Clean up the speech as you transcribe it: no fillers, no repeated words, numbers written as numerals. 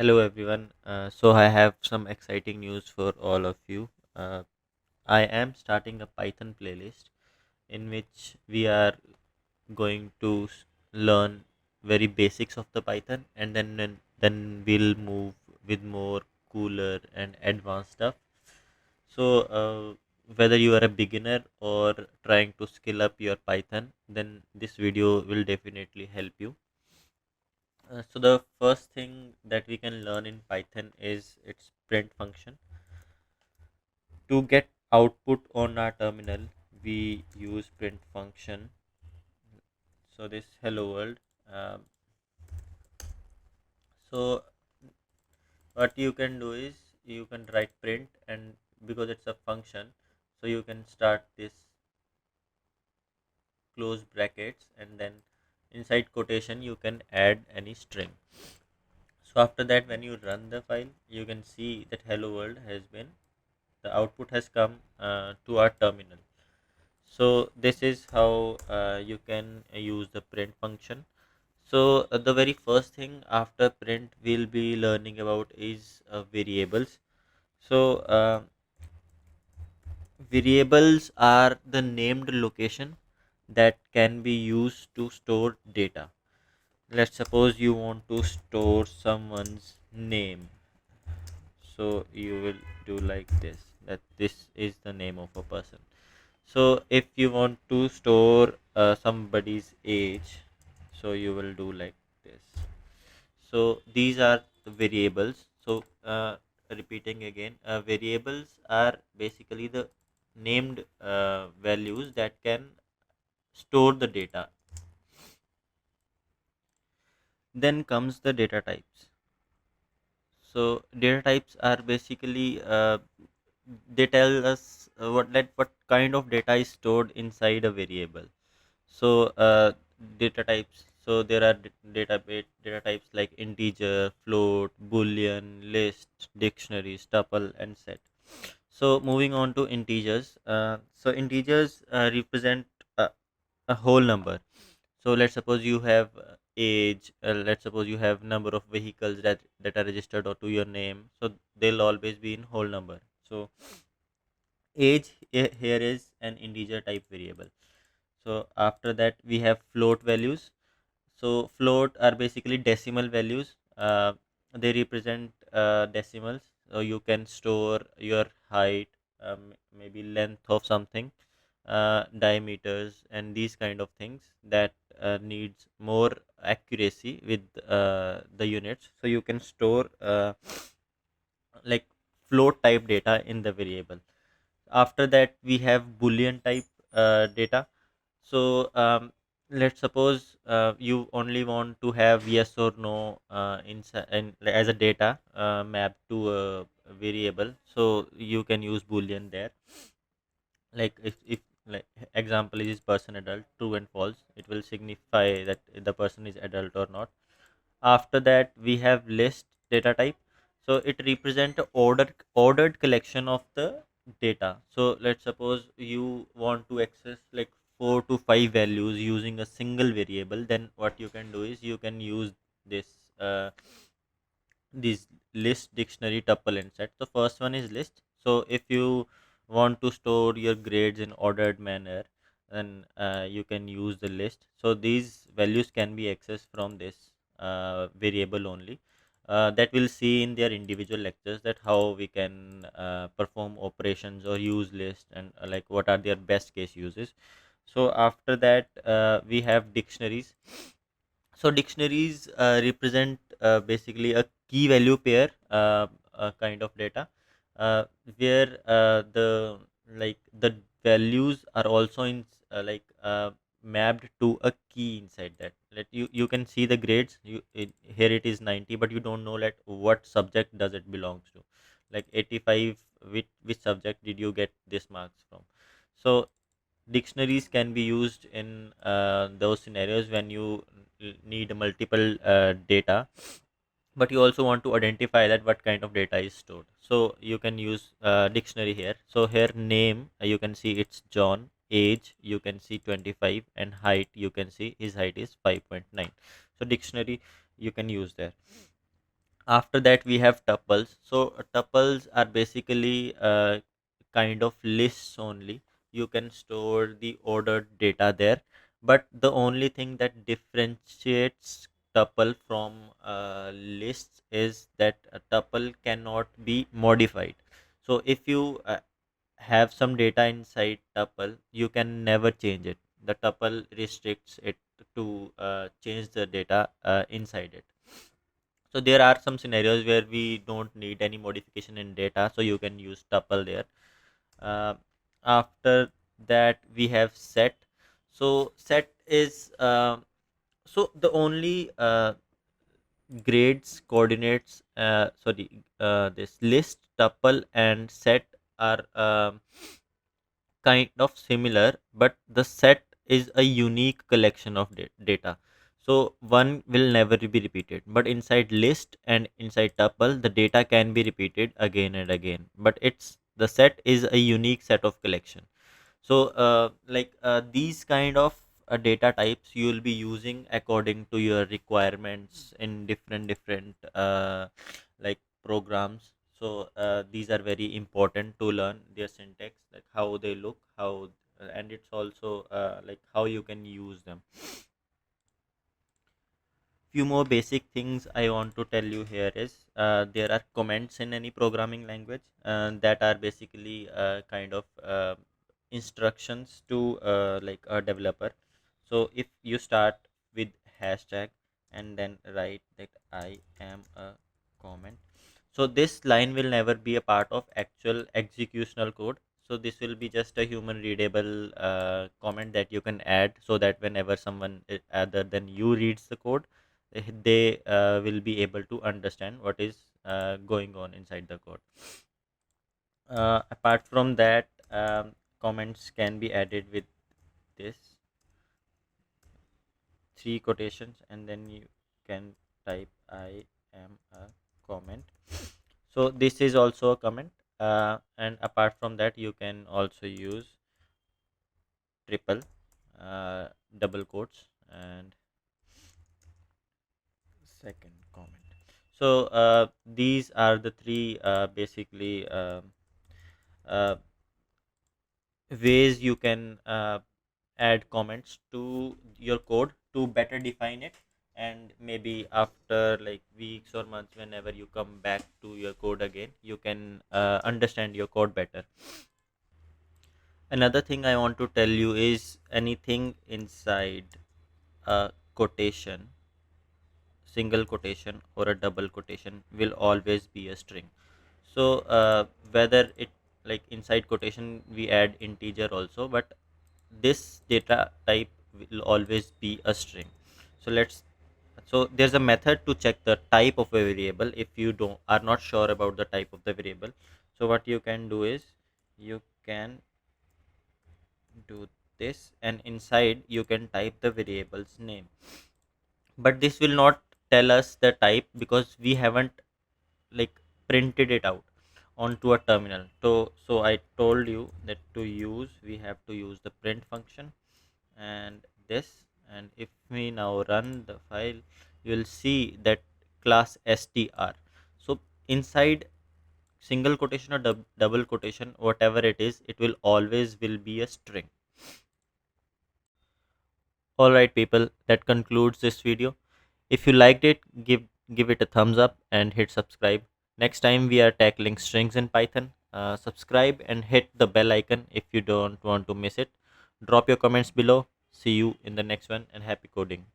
Hello everyone. So I have some exciting news for all of you. I am starting a Python playlist in which we are going to learn very basics of the Python, and then we'll move with more cooler and advanced stuff. So whether you are a beginner or trying to skill up your Python, then this video will definitely help you. So the first thing that we can learn in Python is its print function. To get output on our terminal, we use print function. So this hello world. Um, so what you can do is you can write print, and because it's a function, so you can start this close brackets, and then inside quotation you can add any string. So after that, when you run the file, you can see that hello world has been the output has come to our terminal. So this is how you can use the print function. So the very first thing after print we'll be learning about is variables. So variables are the named location that can be used to store data. Let's suppose you want to store someone's name, so you will do like this, that this is the name of a person. So if you want to store somebody's age, so you will do like this. So these are the variables. So repeating again, variables are basically the named values that can store the data. Then comes the data types. So data types are basically they tell us what kind of data is stored inside a variable. So data types. So there are data types like integer, float, boolean, list, dictionaries, tuple, and set. So moving on to integers. So integers represent a, a whole number. So let's suppose you have age. Let's suppose you have number of vehicles that are registered or to your name. So they'll always be in whole number. So age here is an integer type variable. So after that we have float values. So float are basically decimal values. They represent decimals. So you can store your height, maybe length of something, diameters, and these kind of things that needs more accuracy with the units. So you can store like float type data in the variable. After that we have boolean type data. So let's suppose you only want to have yes or no as a data mapped to a variable. So you can use boolean there. Like if like example is person adult, true and false, it will signify that the person is adult or not. After that we have list data type. So it represent a ordered collection of the data. So let's suppose you want to access like 4 to 5 values using a single variable. Then what you can do is you can use this uh, this list, dictionary, tuple, and set. So first one is list. So if you want to store your grades in ordered manner, then you can use the list. So these values can be accessed from this variable only. That we'll see in their individual lectures, that how we can perform operations or use list, and like what are their best case uses. So after that we have dictionaries. So dictionaries represent basically a key value pair kind of data, uh, where the like the values are also in mapped to a key inside that. Let you can see the grades. Here it is 90, but you don't know like what subject does it belongs to. Like 85, which subject did you get this marks from? So dictionaries can be used in those scenarios when you need multiple data, but you also want to identify that what kind of data is stored. So you can use dictionary here. So here name, you can see it's John. Age you can see 25, and height you can see his height is 5.9. So dictionary you can use there. After that we have tuples. So tuples are basically kind of lists only. You can store the ordered data there, but the only thing that differentiates tuple from lists is that a tuple cannot be modified. So if you have some data inside tuple, you can never change it. The tuple restricts it to change the data inside it. So there are some scenarios where we don't need any modification in data, so you can use tuple there. uh, After that we have set. So set is so the only grades coordinates sorry this list, tuple and set are kind of similar, but the set is a unique collection of data. So one will never be repeated. But inside list and inside tuple, the data can be repeated again and again. But it's the set is a unique set of collection. So these kind of data types you will be using according to your requirements in different like programs. So these are very important to learn their syntax, like how they look, how and it's also like how you can use them. Few more basic things I want to tell you here is there are comments in any programming language that are basically kind of instructions to like a developer. So if you start with hashtag and then write that I am a comment, so this line will never be a part of actual executional code. So this will be just a human readable comment that you can add, so that whenever someone other than you reads the code, they will be able to understand what is going on inside the code. Apart from that, comments can be added with this three quotations, and then you can type I am a comment. So this is also a comment. And apart from that, you can also use triple double quotes and second comment. So these are the three basically uh, ways you can add comments to your code to better define it. And maybe after like weeks or months, whenever you come back to your code again, you can understand your code better. Another thing I want to tell you is anything inside a quotation, single quotation or a double quotation, will always be a string. So whether it like inside quotation we add integer also, but this data type will always be a string. So there's a method to check the type of a variable if you don't are not sure about the type of the variable. So what you can do is you can do this, and inside you can type the variable's name. But this will not tell us the type because we haven't like printed it out onto a terminal. So I told you that to use we have to use the print function and this. And if we now run the file, you will see that class str. So inside single quotation or double quotation, whatever it is, it will always will be a string. All right people, that concludes this video. If you liked it, give it a thumbs up and hit subscribe. Next time we are tackling strings in Python. Subscribe and hit the bell icon if you don't want to miss it. Drop your comments below. See you in the next one, and happy coding.